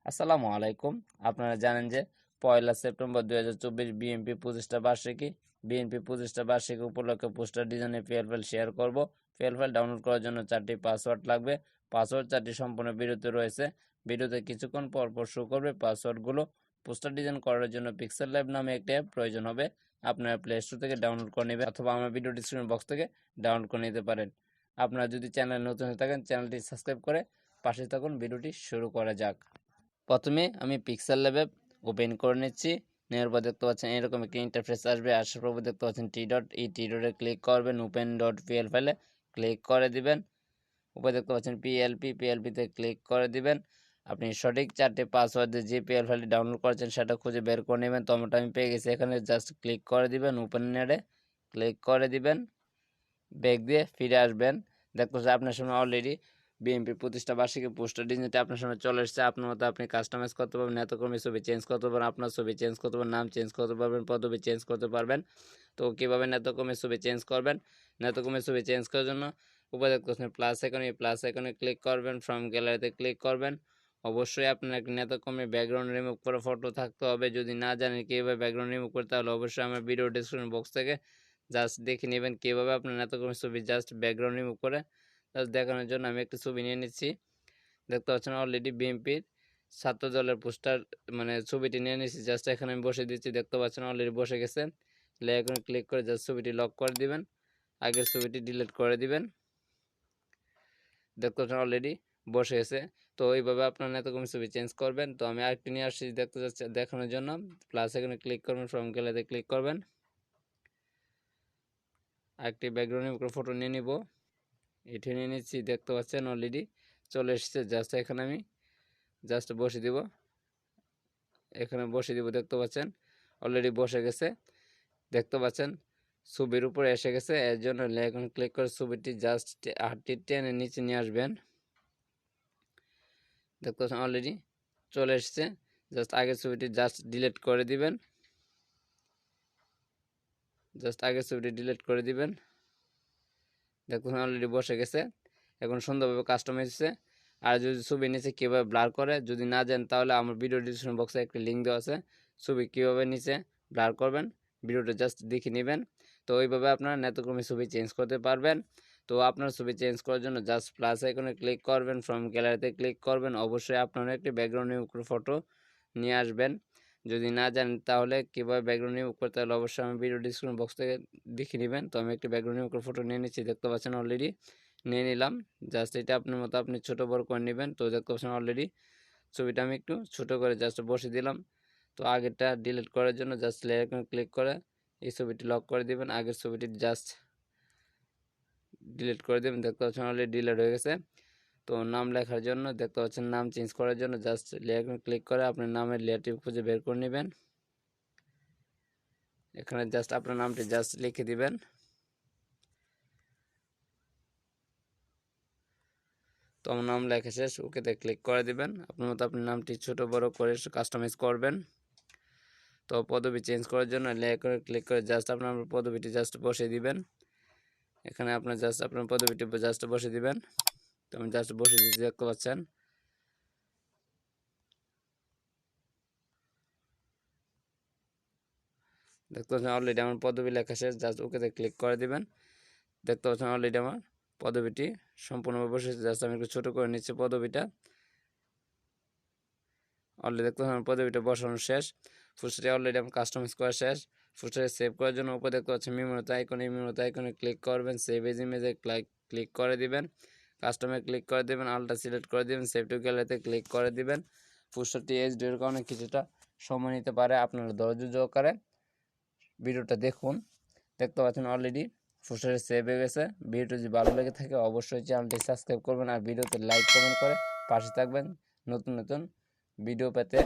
আসসালামু আলাইকুম। আপনারা জানেন যে 1 সেপ্টেম্বর 2024 বিএনপি 25টা বার্ষিকী। বিএনপি 25টা বার্ষিকী উপলক্ষে পোস্টার ডিজাইনে পিএল ফাইল শেয়ার করব। পিএল ফাইল ডাউনলোড করার জন্য 4টি পাসওয়ার্ড লাগবে। পাসওয়ার্ড 4টি সম্পূর্ণ বিরতি রয়েছে। ভিডিওতে কিছুক্ষণ পর পর শো করবে পাসওয়ার্ডগুলো। পোস্টার ডিজাইন করার জন্য পিক্সেল ল্যাব নামে একটি অ্যাপ প্রয়োজন হবে। আপনারা প্লে স্টোর থেকে ডাউনলোড করে নেবেন অথবা আমার ভিডিও ডিসক্রিপশন বক্স থেকে ডাউনলোড করে নিতে পারেন। আপনারা যদি চ্যানেল নতুন হয়ে থাকেন চ্যানেলটি সাবস্ক্রাইব করে পাশে থাকুন। ভিডিওটি শুরু করা যাক। প্রথমে আমি পিক্সেল ল্যাব ওপেন করে নিচ্ছি। নেওয়ার পর দেখতে পাচ্ছেন এরকম একটি ইন্টারফেস আসবে। আসার পর দেখতে পাচ্ছেন টি ডটে ক্লিক করবেন। ওপেন ডট পিএল ফাইলে ক্লিক করে দিবেন। উপরে দেখতে পাচ্ছেন পিএলপিতে ক্লিক করে দিবেন। আপনি সঠিক 4টি পাসওয়ার্ড দিয়ে যে পিএল ফাইলটি ডাউনলোড করেছেন সেটা খুঁজে বের করে নেবেন। তো আমি পেয়ে গেছি। এখানে জাস্ট ক্লিক করে দিবেন। ওপেন নেটে ক্লিক করে দিবেন। ব্যাক দিয়ে ফিরে আসবেন। দেখতে পাচ্ছেন আপনার সামনে অলরেডি বিএনপির 25টা বার্ষিকী পোস্টার ডিজাইনটা আপনার সামনে চলে এসেছে। আপনার মতো আপনি কাস্টমাইজ করতে পারবেন, নেতাকর্মীর ছবি চেঞ্জ করতে পারবেন, আপনার ছবি চেঞ্জ করতে পারবেন, নাম চেঞ্জ করতে পারবেন, পদবি চেঞ্জ করতে পারবেন। তো কীভাবে নেতাকর্মীর ছবি চেঞ্জ করবেন? নেতাকর্মীর ছবি চেঞ্জ করার জন্য উপরে দেখতে পাচ্ছেন প্লাস আইকনে ক্লিক করবেন। ফ্রম গ্যালারিতে ক্লিক করবেন। অবশ্যই আপনার একটা নেতাকর্মীর ব্যাকগ্রাউন্ড রিমুভ করা ফটো থাকতে হবে। যদি না জানেন কীভাবে ব্যাকগ্রাউন্ড রিমুভ করতে, তাহলে অবশ্যই আমার ভিডিও ডিসক্রিপশন বক্স থেকে জাস্ট দেখে নেবেন কীভাবে আপনার নেতাকর্মীর ছবি জাস্ট ব্যাকগ্রাউন্ড রিমুভ করে জাস্ট দেখানোর জন্য আমি একটা ছবি নিয়ে নিচ্ছি। দেখতে পাচ্ছেন অলরেডি বিএনপির ছাত্র দলের পোস্টার ছবিটি নিয়ে নিচ্ছি। জাস্ট এখানে আমি বসে দিচ্ছি। দেখতে পাচ্ছেন অলরেডি বসে গেছে। এখানে ক্লিক করে জাস্ট ছবিটি লক করে দিবেন। আগের ছবিটি ডিলিট করে দিবেন। দেখতে পাচ্ছেন অলরেডি বসে গেছে। তো এইভাবে আপনার নেতাকর্মীর ছবি চেঞ্জ করবেন। তো আমি আরেকটি নিয়ে আসছি দেখতে যাচ্ছি দেখানোর জন্য। প্লাস এখানে ক্লিক করবেন। ফ্রম গ্যালারিতে ক্লিক করবেন। আরেকটি ব্যাকগ্রাউন্ড ফটো নিয়ে নিব। এটি নিয়ে নিচ্ছি। দেখতে পাচ্ছেন অলরেডি চলে এসেছে। জাস্ট এখানে আমি জাস্ট বসে দিব। এখানে বসে দিব। দেখতে পাচ্ছেন অলরেডি বসে গেছে। দেখতে পাচ্ছেন ছবির উপরে এসে গেছে। এর জন্য এখন ক্লিক করে ছবিটি জাস্ট হাতটি টেনে নিচে নিয়ে আসবেন। দেখতে পাচ্ছেন অলরেডি চলে এসেছে। জাস্ট আগের ছবিটি জাস্ট ডিলিট করে দিবেন। জাস্ট আগের ছবিটি ডিলিট করে দিবেন। দেখুন অলরেডি বসে গেছে। এখন সুন্দরভাবে কাস্টমাইজ হচ্ছে। আর যদি ছবি নিচে কীভাবে ব্লার করে যদি না জানেন, তাহলে আমার ভিডিও ডিসক্রিপশন বক্সে একটা লিঙ্ক দেওয়া আছে। ছবি কীভাবে নিচে ব্লার করবেন ভিডিওটা জাস্ট দেখে নেবেন। তো ওইভাবে আপনারা নেতাকর্মী ছবি চেঞ্জ করতে পারবেন। তো আপনার ছবি চেঞ্জ করার জন্য জাস্ট প্লাস আইকনে ক্লিক করবেন। ফ্রম গ্যালারিতে ক্লিক করবেন। অবশ্যই আপনারা একটি ব্যাকগ্রাউন্ড ফটো নিয়ে আসবেন। যদি না জানেন তাহলে কীভাবে ব্যাকগ্রাউন্ড রিমুভ করতে, তাহলে অবশ্যই আমি ভিডিও ডিসক্রিপশন বক্স থেকে দেখে নেবেন। তো আমি একটি ব্যাকগ্রাউন্ড রিমুভ ফটো নিয়ে নিচ্ছি। দেখতে পাচ্ছেন অলরেডি নিয়ে নিলাম। জাস্ট এটা আপনার মতো আপনি ছোটো বড় করে নেবেন। তো দেখতে পাচ্ছেন অলরেডি ছবিটা আমি একটু ছোটো করে জাস্ট বসে দিলাম। তো আগেরটা ডিলিট করার জন্য জাস্ট লেয়ার ক্লিক করে এই ছবিটি লক করে দিবেন। আগের ছবিটি জাস্ট ডিলিট করে দেবেন। দেখতে পাচ্ছেন অলরেডি ডিলিট হয়ে গেছে। তো নাম লেখার জন্য দেখতে পাচ্ছেন নাম চেঞ্জ করার জন্য জাস্ট লেয়ার ক্লিক করে আপনার নামের লেয়ারটি খুঁজে বের করে নেবেন। এখানে জাস্ট আপনার নামটি জাস্ট লিখে দিবেন। তো আমার নাম লেখা শেষ। ওকেতে ক্লিক করে দিবেন। আপনার মতো আপনি নামটি ছোট বড় করে কাস্টমাইজ করবেন। তো পদবি চেঞ্জ করার জন্য লেয়ার ক্লিক করে জাস্ট আপনার পদবিটি জাস্ট বসিয়ে দিবেন। এখানে আপনার জাস্ট আপনার পদবিটি জাস্ট বসিয়ে দিবেন। তো আমি জাস্ট বসিয়ে দিতে দেখতে পাচ্ছেন। দেখতে পাচ্ছেন অলরেডি আমার পদবি লেখা শেষ। জাস্ট ওকেতে ক্লিক করে দিবেন। দেখতে পাচ্ছেন অলরেডি আমার পদবিটি সম্পূর্ণভাবে বসেছে। জাস্ট আমি একটু ছোটো করে নিচ্ছি পদবিটা। অলরেডি দেখতে পাচ্ছেন পদবিটা বসানো শেষ। ফুস্টারটি অলরেডি আমার কাস্টমাইজ করা শেষ। ফুস্টারে সেভ করার জন্য উপরে দেখতে পাচ্ছেন মেমোরিতে আইকনে ক্লিক করবেন। সেভ এজ ইমেজে ক্লিক করে দিবেন। কাস্টমে ক্লিক করে দেবেন। আলটা সিলেক্ট করে দিবেন। সেভ টু গ্যালারিতে ক্লিক করে দিবেন। ফুস্টারটি এইচডির কারণে কিছুটা সময় নিতে পারে। আপনারা ধৈর্য সহকারে ভিডিওটা দেখুন। দেখতে পাচ্ছেন অলরেডি ফুস্টারে সেভ হয়ে গেছে। ভিডিওটি যদি ভালো লেগে থাকে অবশ্যই চ্যানেলটি সাবস্ক্রাইব করবেন আর ভিডিওতে লাইক কমেন্ট করে পাশে থাকবেন নতুন নতুন ভিডিও পেতে।